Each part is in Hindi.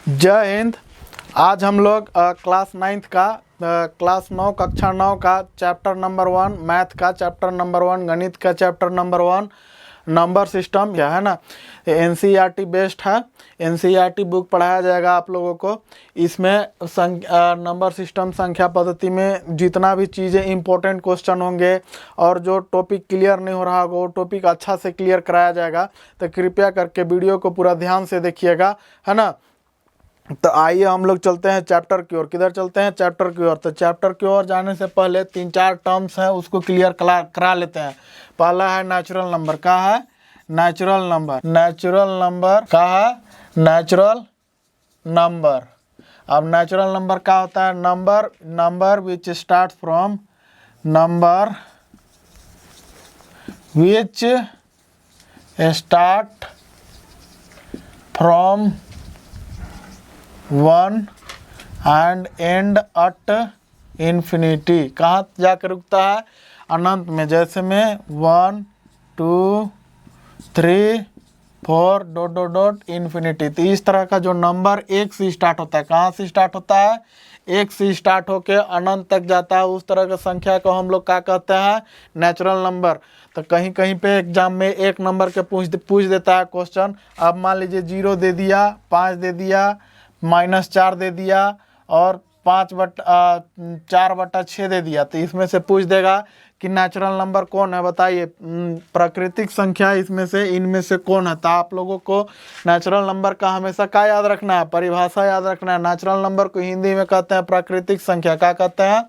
जय हिंद। आज हम लोग क्लास 9 का क्लास 9 कक्षा 9 का चैप्टर नंबर 1 मैथ का चैप्टर नंबर 1 गणित का चैप्टर नंबर 1 नंबर सिस्टम क्या है ना, एनसीईआरटी बेस्ड है। एनसीईआरटी बुक पढ़ाया जाएगा आप लोगों को। इसमें नंबर सिस्टम संख्या पद्धति में जितना भी चीज़ें इंपॉर्टेंट क्वेश्चन होंगे और जो टॉपिक क्लियर नहीं हो रहा होगा वो टॉपिक अच्छा से क्लियर कराया जाएगा। तो कृपया करके वीडियो को पूरा ध्यान से देखिएगा, है ना। तो आइए हम लोग चलते हैं चैप्टर की ओर। किधर चलते हैं? चैप्टर की ओर। तो चैप्टर की ओर जाने से पहले 3-4 टर्म्स हैं उसको क्लियर करा लेते हैं। पहला है नेचुरल नंबर। का है? Natural number. नेचुरल नंबर का है? Natural number. अब नेचुरल नंबर क्या होता है? Number which start from number which start from 1 and and at infinity. कहाँ जाकर रुकता है? अनंत में। जैसे में 1 2 3 4 डॉट डॉट डॉट इन्फिनिटी। तो इस तरह का जो नंबर एक से स्टार्ट होता है, कहाँ से स्टार्ट होता है? एक से स्टार्ट होके अनंत तक जाता है, उस तरह का संख्या को हम लोग क्या कहते हैं? Natural number. तो कहीं कहीं पे एग्जाम में एक नंबर के पूछ देता है क्वेश्चन। अब मान लीजिए 0 दे दिया, 5 दे दिया, -4 दे दिया और 4/6 दे दिया। तो इसमें से पूछ देगा कि नेचुरल नंबर कौन है, बताइए। प्राकृतिक संख्या इसमें से इनमें से कौन है? तो आप लोगों को नेचुरल नंबर का हमेशा क्या याद रखना है? परिभाषा याद रखना है। नेचुरल नंबर को हिंदी में कहते हैं प्राकृतिक संख्या। क्या कहते हैं?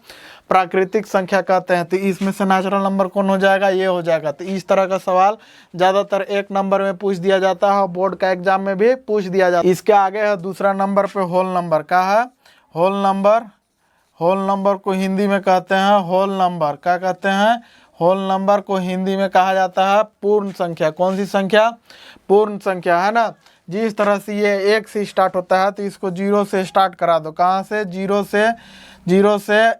प्राकृतिक संख्या कहते हैं। तो इसमें से नेचुरल नंबर कौन हो जाएगा? ये हो जाएगा। तो इस तरह का सवाल ज़्यादातर एक नंबर में पूछ दिया जाता है और बोर्ड का एग्जाम में भी पूछ दिया जाता है। इसके आगे है दूसरा नंबर पे होल नंबर। का है? Whole number. होल नंबर को हिंदी में कहते हैं होल नंबर। क्या कहते हैं? होल नंबर को हिंदी में कहा जाता है पूर्ण संख्या। कौन सी संख्या? पूर्ण संख्या, है ना। जिस तरह से ये 1 से स्टार्ट होता है तो इसको 0 से स्टार्ट करा दो। कहाँ से? 0 से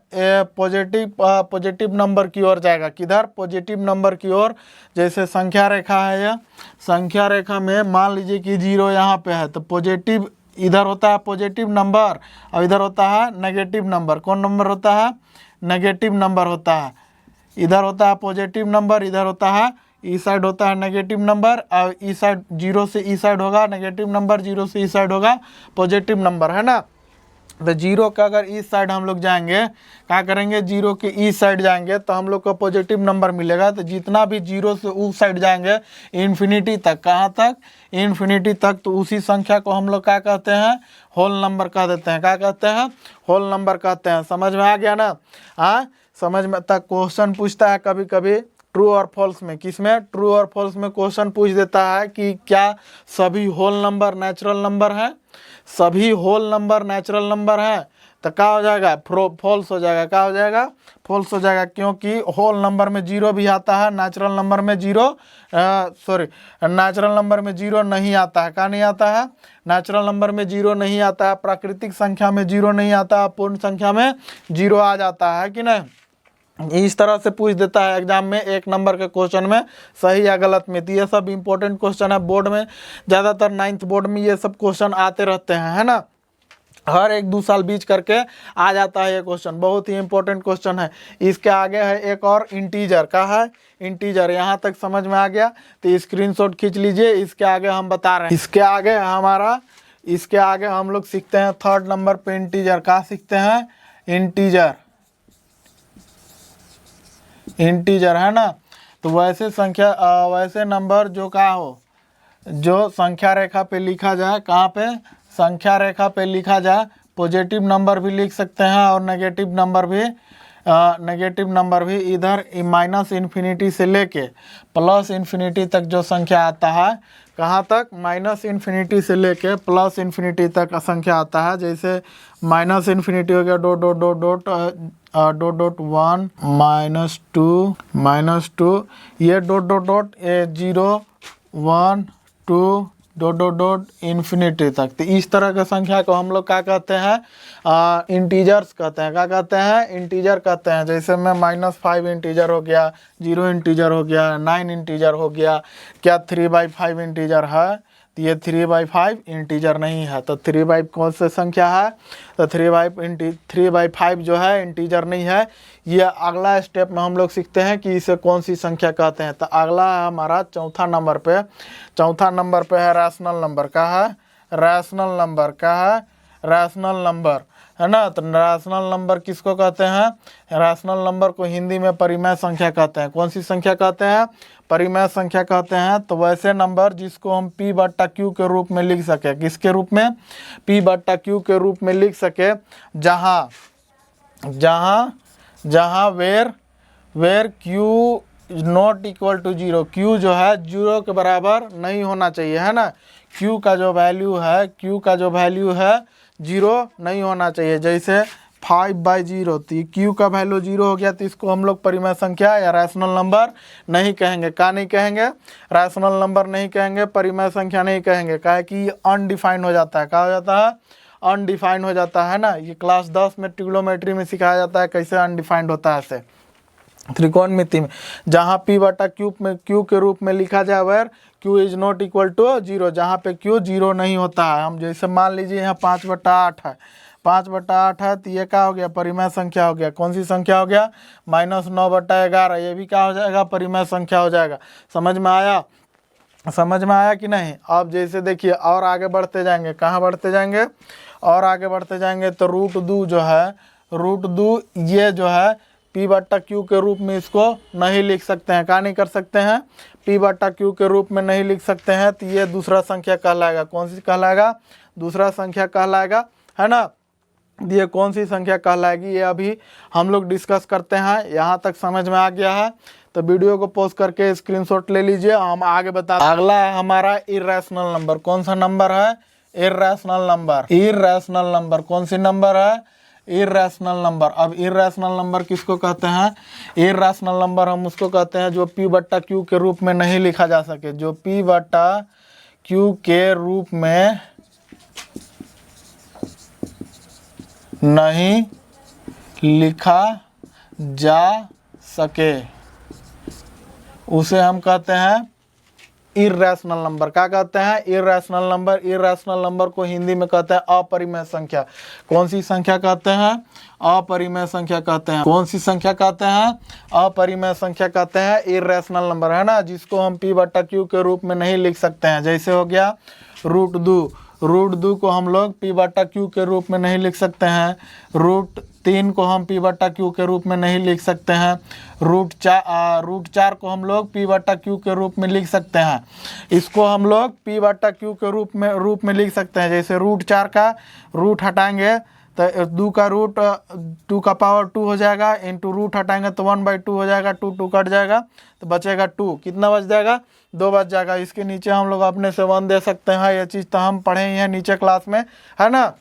पॉजिटिव नंबर की ओर जाएगा। किधर? पॉजिटिव नंबर की ओर। जैसे संख्या रेखा है यह, संख्या रेखा में मान लीजिए कि 0 यहाँ पे है तो पॉजिटिव इधर होता है पॉजिटिव नंबर और इधर होता है नेगेटिव नंबर। कौन नंबर होता है? नेगेटिव नंबर होता है। इधर होता है पॉजिटिव नंबर, इधर होता है इस साइड होता है नेगेटिव नंबर और इस साइड 0 से इस साइड होगा नेगेटिव नंबर, 0 से इस साइड होगा पॉजिटिव नंबर, है ना। तो 0 का अगर इस साइड हम लोग जाएंगे, क्या करेंगे? 0 के इस साइड जाएंगे तो हम लोग को पॉजिटिव नंबर मिलेगा। तो जितना भी 0 से उस साइड जाएंगे इन्फिनिटी तक। कहाँ तक? इन्फिनिटी तक। तो उसी संख्या को हम लोग क्या कहते हैं? होल नंबर कह देते हैं। क्या कहते हैं? होल नंबर कहते हैं। समझ में आ गया ना? हाँ, समझ में तक। क्वेश्चन पूछता है कभी कभी ट्रू और फॉल्स में। किसमें? ट्रू और फॉल्स में क्वेश्चन पूछ देता है कि क्या सभी होल नंबर नेचुरल नंबर है? सभी होल नंबर नेचुरल नंबर है? तो क्या हो जाएगा? फॉल्स हो जाएगा। क्या हो जाएगा? फॉल्स हो जाएगा, क्योंकि होल नंबर में 0 भी आता है, नेचुरल नंबर में नेचुरल नंबर में 0 नहीं आता है। क्या नहीं आता है? नेचुरल नंबर में 0 नहीं आता है। प्राकृतिक संख्या में 0 नहीं आता है, पूर्ण संख्या में 0 आ जाता है कि नहीं। इस तरह से पूछ देता है एग्जाम में एक नंबर के क्वेश्चन में सही या गलत में। तो ये सब इंपॉर्टेंट क्वेश्चन है बोर्ड में। ज़्यादातर 9th बोर्ड में ये सब क्वेश्चन आते रहते हैं, है ना। हर 1-2 साल बीच करके आ जाता है ये क्वेश्चन। बहुत ही इंपॉर्टेंट क्वेश्चन है। इसके आगे है एक और इंटीजर। का है? इंटीजर। यहाँ तक समझ में आ गया तो स्क्रीनशॉट खींच लीजिए। इसके आगे हम बता रहे हैं। इसके आगे हम लोग सीखते हैं 3rd नंबर पे इंटीजर। का सीखते हैं? इंटीजर। इंटीजर, है ना। तो वैसे संख्या वैसे नंबर जो क्या हो, जो संख्या रेखा पे लिखा जाए। कहाँ पे? संख्या रेखा पे लिखा जाए। पॉजिटिव नंबर भी लिख सकते हैं और नेगेटिव नंबर भी इधर -इन्फिनिटी से लेके +इन्फिनिटी तक जो संख्या आता है। कहाँ तक? -इन्फिनिटी से लेके +इन्फिनिटी तक संख्या आता है। जैसे -इन्फिनिटी हो गया डॉट डॉट डॉट डॉट 1 -2 ये dot dot dot 0 1 2 dot dot dot infinity तक। तो इस तरह के संख्या को हम लोग क्या कहते हैं? इंटीजर्स कहते हैं। क्या कहते हैं? इंटीजर कहते हैं। जैसे में -5 इंटीजर हो गया, 0 इंटीजर हो गया, 9 इंटीजर हो गया। क्या 3/5 इंटीजर है? तो ये 3/5 इंटीजर नहीं है। तो 3/5 कौन सी संख्या है? तो 3/5 जो है इंटीजर नहीं है। ये अगला स्टेप में हम लोग सीखते हैं कि इसे कौन सी संख्या कहते हैं। तो अगला है हमारा चौथा नंबर पे। चौथा नंबर पे है रैशनल नंबर। का है? Rational number. का है? रैशनल नंबर, है ना। तो रैशनल नंबर किसको कहते हैं? रैशनल नंबर को हिंदी में परिमेय संख्या कहते हैं। कौन सी संख्या कहते हैं? परिमेय संख्या कहते हैं। तो वैसे नंबर जिसको हम P/Q के रूप में लिख सके। किसके रूप में? P/Q के रूप में लिख सके, जहाँ where Q not equal to 0। Q जो है 0 के बराबर नहीं होना चाहिए, है ना। Q का जो वैल्यू है 0 नहीं होना चाहिए। जैसे 5/0, तो Q का वैल्यू 0 हो गया, तो इसको हम लोग परिमेय संख्या या रैशनल नंबर नहीं कहेंगे। का नहीं कहेंगे? रैशनल नंबर नहीं कहेंगे, परिमेय संख्या नहीं कहेंगे। क्या है कि ये अनडिफाइंड हो जाता है। क्या हो जाता है? अनडिफाइंड हो जाता है ना। ये क्लास 10 में ट्रिग्नोमेट्री में सिखाया जाता है कैसे अनडिफाइंड होता है। ऐसे त्रिकोणमिति में जहाँ P/Q में Q के रूप में लिखा जाए where Q is not equal to 0, जहाँ पे Q 0 नहीं होता है। हम जैसे मान लीजिए यहाँ 5/8 है, 5/8 है, तो ये क्या हो गया? परिमेय संख्या हो गया। कौन सी संख्या हो गया? -9/11। ये भी क्या हो जाएगा? परिमेय संख्या हो जाएगा। समझ में आया? समझ में आया कि नहीं? अब जैसे देखिए और आगे बढ़ते जाएंगे। कहाँ बढ़ते जाएंगे? और आगे बढ़ते जाएंगे तो √2 जो है, √2 ये जो है P/Q के रूप में इसको नहीं लिख सकते हैं। क्या नहीं कर सकते हैं? P/Q के रूप में नहीं लिख सकते हैं। तो ये दूसरा संख्या कहलाएगा। कौन सी कहलाएगा? दूसरा संख्या कहलाएगा, है ना। ये कौन सी संख्या कहलाएगी ये अभी हम लोग डिस्कस करते हैं। यहाँ तक समझ में आ गया है तो वीडियो को पॉज करके स्क्रीनशॉट ले लीजिए, हम आगे बता। अगला है हमारा इर्रेशनल नंबर। कौन सा नंबर है? Irrational number. इर्रेशनल नंबर कौन सी नंबर है? Irrational number. अब इर्रेशनल नंबर किसको कहते हैं? इर्रेशनल नंबर हम उसको कहते हैं जो P/Q के रूप में नहीं लिखा जा सके। जो P/Q के रूप में नहीं लिखा जा सके उसे हम कहते हैं इर्रेशनल नंबर। क्या कहते हैं? Irrational number. इर्रेशनल नंबर को हिंदी में कहते हैं अपरिमेय संख्या। कौन सी संख्या कहते हैं? अपरिमेय संख्या कहते हैं। कौन सी संख्या कहते हैं? अपरिमेय संख्या कहते हैं। इर्रेशनल नंबर, है ना, जिसको हम P/Q के रूप में नहीं लिख सकते हैं। जैसे हो गया √2। √2 को हम लोग P/Q के रूप में नहीं लिख सकते हैं। √3 को हम P/Q के रूप में नहीं लिख सकते हैं। √4 को हम लोग P/Q के रूप में लिख सकते हैं। इसको हम लोग P/Q के रूप में लिख सकते हैं। जैसे √4 का रूट हटाएंगे तो 2 का रूट 2 का पावर 2 हो जाएगा, इंटू रूट हटाएंगे तो 1/2 हो जाएगा, 2 कट जाएगा तो बचेगा 2। कितना बच जाएगा? 2 बच जाएगा। इसके नीचे हम लोग अपने से 1 दे सकते हैं। ये चीज़ तो हम पढ़े ही हैं नीचे क्लास में, है ना।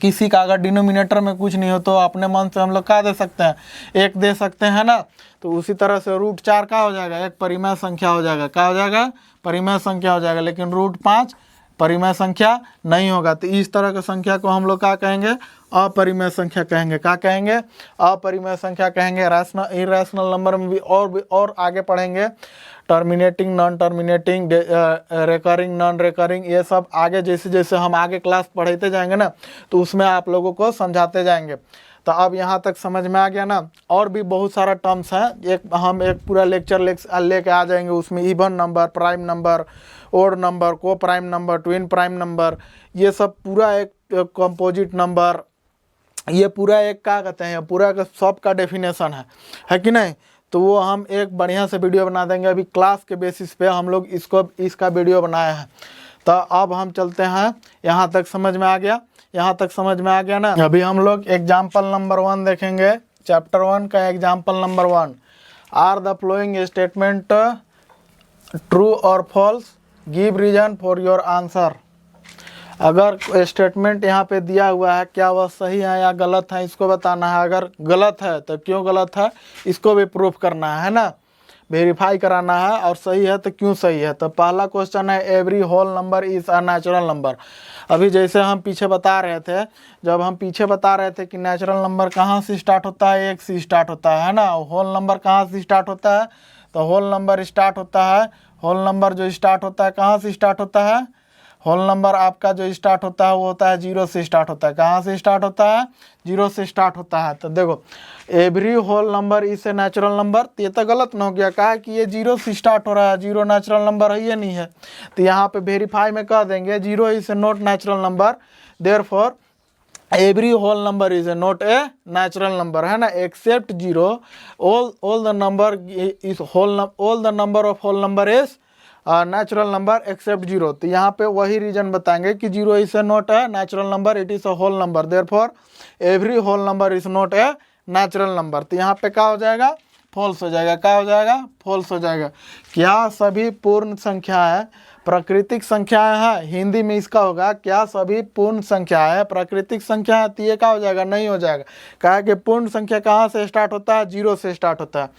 किसी का अगर डिनोमिनेटर में कुछ नहीं हो तो अपने मन से हम लोग क्या दे सकते हैं? 1 दे सकते हैं ना। तो उसी तरह से √4 का हो जाएगा, एक परिमेय संख्या हो जाएगा। क्या हो जाएगा? परिमेय संख्या हो जाएगा। लेकिन √5 परिमेय संख्या नहीं होगा। तो इस तरह की संख्या को हम लोग क्या कहेंगे? अपरिमेय संख्या कहेंगे। क्या कहेंगे? अपरिमेय संख्या कहेंगे। इर्रेशनल नंबर में भी और आगे पढ़ेंगे। Terminating, non terminating, recurring, non recurring, ये सब आगे जैसे जैसे हम आगे क्लास पढ़ते जाएंगे ना तो उसमें आप लोगों को समझाते जाएंगे। तो अब यहाँ तक समझ में आ गया ना। और भी बहुत सारा टर्म्स हैं, हम एक पूरा लेक्चर लेके आ जाएंगे। उसमें even number, prime number, odd number, coprime number, twin prime number, ये सब पूरा एक कंपोजिट नंबर, ये पूरा एक क्या कहते हैं, पूरा का सब का डेफिनेशन है कि नहीं। तो वो हम एक बढ़िया से वीडियो बना देंगे। अभी क्लास के बेसिस पे हम लोग इसका वीडियो बनाया है। तो अब हम चलते हैं। यहाँ तक समझ में आ गया? यहाँ तक समझ में आ गया ना। अभी हम लोग एग्जाम्पल नंबर 1 देखेंगे। चैप्टर 1 का example number 1। Are the following statement true और false? Give reason for your answer. अगर स्टेटमेंट यहाँ पे दिया हुआ है, क्या वह सही है या गलत है, इसको बताना है। अगर गलत है तो क्यों गलत है इसको भी प्रूफ करना है ना, वेरीफाई कराना है। और सही है तो क्यों सही है। तो पहला क्वेश्चन है every whole number is a natural number. अभी जैसे हम पीछे बता रहे थे, जब हम पीछे बता रहे थे कि नेचुरल नंबर कहाँ से स्टार्ट होता है? 1 से स्टार्ट होता है ना। होल नंबर कहाँ से स्टार्ट होता है? तो होल नंबर स्टार्ट होता है, होल नंबर जो स्टार्ट होता है कहाँ से स्टार्ट होता है? होल नंबर आपका जो स्टार्ट होता है वो होता है 0 से स्टार्ट होता है। कहाँ से स्टार्ट होता है? 0 से स्टार्ट होता है। तो देखो every whole number is a natural number, तो ये तो गलत ना हो गया, कहा कि ये 0 से स्टार्ट हो रहा है, 0 नेचुरल नंबर है, ये नहीं है। तो यहाँ पे वेरीफाई में कह देंगे 0 is a not natural number, therefore every whole number is a not a natural number, है ना, except 0 all the number is all the number of whole number is natural number except 0। तो यहाँ पे वही रीजन बताएंगे कि 0 is a not a natural number, it is a whole number, therefore every whole number is not a natural number. तो यहाँ पे क्या हो जाएगा? फॉल्स हो जाएगा। क्या हो जाएगा? फॉल्स हो जाएगा। क्या सभी पूर्ण संख्याएं प्राकृतिक संख्याएं हैं? हिंदी में इसका होगा क्या सभी पूर्ण संख्याएं प्राकृतिक संख्या है? तो ये क्या हो जाएगा? नहीं हो जाएगा। कहा कि पूर्ण संख्या कहाँ से स्टार्ट होता है? 0 से स्टार्ट होता है।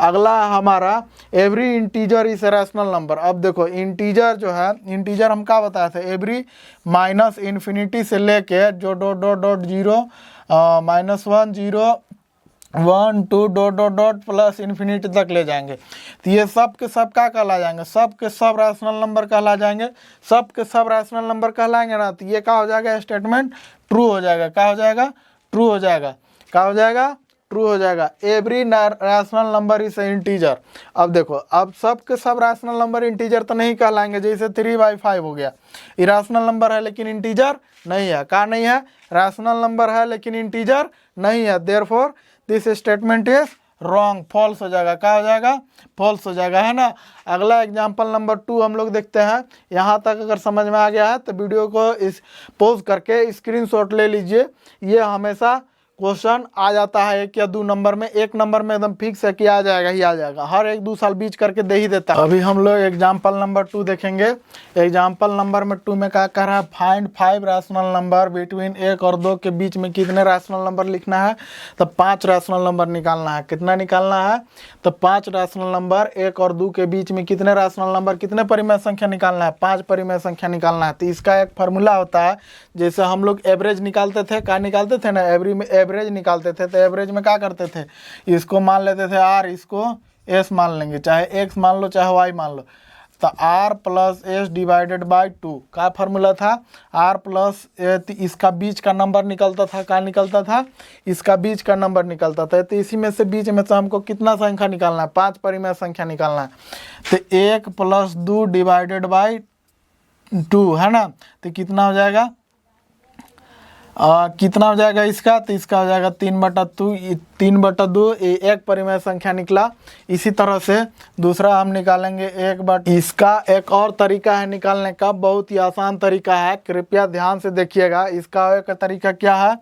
अगला हमारा every integer is a rational number. अब देखो इंटीजर जो है, इंटीजर हम क्या बताए थे? एवरी माइनस इन्फिनिटी से लेके जो dot dot dot 0 -1 0 1 2 dot dot dot plus infinity तक ले जाएंगे। तो ये सब के सब क्या कहला जाएंगे? सब के सब रैशनल नंबर कहला जाएंगे। सब के सब रैशनल नंबर कहलाएंगे ना, तो ये क्या हो जाएगा? स्टेटमेंट ट्रू हो जाएगा। क्या हो जाएगा? ट्रू हो जाएगा। क्या हो जाएगा? ट्रू हो जाएगा। Every rational number is integer. अब देखो, अब सब के सब रैशनल नंबर इंटीजर तो नहीं कहलाएंगे, जैसे 3/5 हो गया, इरेशनल नंबर है लेकिन इंटीजर नहीं है। क्या नहीं है? रैशनल नंबर है लेकिन इंटीजर नहीं है, therefore this statement is wrong, false हो जाएगा। क्या हो जाएगा? फॉल्स हो जाएगा, है ना। अगला एग्जाम्पल नंबर 2 हम लोग देखते हैं। यहाँ तक अगर समझ में आ गया है तो वीडियो को इस पॉज करके स्क्रीनशॉट ले लीजिए। ये हमेशा क्वेश्चन आ जाता है 1 या 2 नंबर में, 1 नंबर में एकदम फिक्स है कि आ जाएगा ही आ जाएगा, हर 1-2 साल बीच करके दे ही देता है। अभी हम लोग एग्जाम्पल नंबर 2 देखेंगे। एग्जाम्पल नंबर में 2 में क्या कर रहा है? फाइंड 5 रैशनल नंबर बिटवीन 1 और 2 के बीच में कितने रैशनल नंबर लिखना है? तो 5 रैशनल नंबर निकालना है। कितना निकालना है? तो 5 रैशनल नंबर 1 और 2 के बीच में कितने रैशनल नंबर, कितने परिमेय संख्या निकालना है? 5 परिमेय संख्या निकालना है। तो इसका एक फार्मूला होता है, जैसे हम लोग एवरेज निकालते थे, क्या निकालते थे ना, एवरेज निकालते थे। तो एवरेज में क्या करते थे? इसको मान लेते थे R, इसको S मान लेंगे, चाहे X मान लो चाहे Y मान लो। तो R plus S divided by 2 का फार्मूला था? R प्लस इसका बीच का नंबर निकलता था। क्या निकलता था? इसका बीच का नंबर निकलता था। तो इसी में से बीच में से हमको कितना संख्या निकालना है? 5 परिमेय संख्या निकालना है। तो 1 + 2 डिवाइडेड बाई 2, है ना। तो कितना हो जाएगा? कितना हो जाएगा इसका? तो इसका हो जाएगा 3/2 एक परिमेय संख्या निकला। इसी तरह से दूसरा हम निकालेंगे 1/, इसका एक और तरीका है निकालने का, बहुत ही आसान तरीका है, कृपया ध्यान से देखिएगा। इसका एक तरीका क्या है?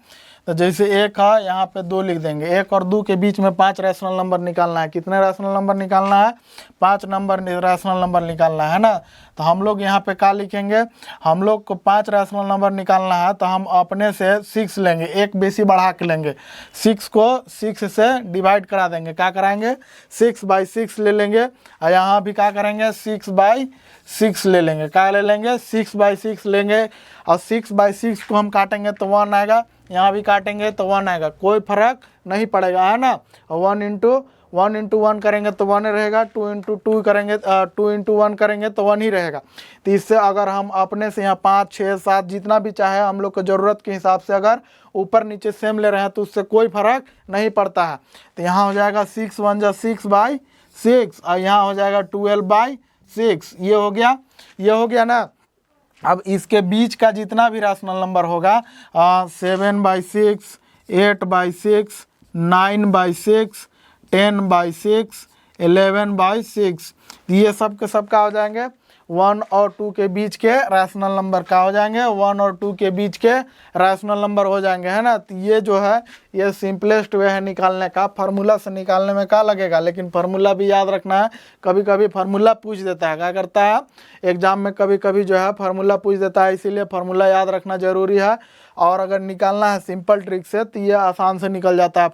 तो जैसे 1 है, यहाँ पे 2 लिख देंगे। 1 और 2 के बीच में 5 रैशनल नंबर निकालना है। कितने रैशनल नंबर निकालना है? 5 रैशनल नंबर निकालना है ना। तो हम लोग यहाँ पे क्या लिखेंगे? हम लोग को 5 रैशनल नंबर निकालना है, तो हम अपने से 6 लेंगे, एक बेसी बढ़ा के लेंगे। 6 को 6 से डिवाइड करा देंगे। क्या कराएंगे? 6/6 ले लेंगे। और यहाँ भी क्या करेंगे? 6/6 ले लेंगे। क्या ले लेंगे? 6/6 लेंगे। और 6/6 को हम काटेंगे तो 1 आएगा, यहाँ भी काटेंगे तो 1 आएगा, कोई फर्क नहीं पड़ेगा, है ना। 1 इंटू 1 करेंगे तो 1 रहेगा, 2 इंटू 2 करेंगे 2 इंटू 1 करेंगे तो 1 ही रहेगा। तो इससे अगर हम अपने से यहाँ 5 6 7 जितना भी चाहे हम लोग को ज़रूरत के हिसाब से अगर ऊपर नीचे सेम ले रहे हैं तो उससे कोई फर्क नहीं पड़ता है। तो यहाँ हो जाएगा 6 1 जा 6/6 और यहाँ हो जाएगा 12/6। ये हो गया ना। अब इसके बीच का जितना भी रैशनल नंबर होगा 7/6 8/6 9/6 10/6 11/6, ये सब के सब का हो जाएंगे 1 और 2 के बीच के रैशनल नंबर का हो जाएंगे, 1 और 2 के बीच के रैशनल नंबर हो जाएंगे, है ना। तो ये जो है ये सिंपलेस्ट वे है निकालने का। फार्मूला से निकालने में क्या लगेगा, लेकिन फार्मूला भी याद रखना है। कभी कभी फार्मूला पूछ देता है, क्या करता है एग्जाम में, कभी कभी जो है फार्मूला पूछ देता है, इसीलिए फार्मूला याद रखना जरूरी है। और अगर निकालना है सिंपल ट्रिक से तो ये आसान से निकल जाता है।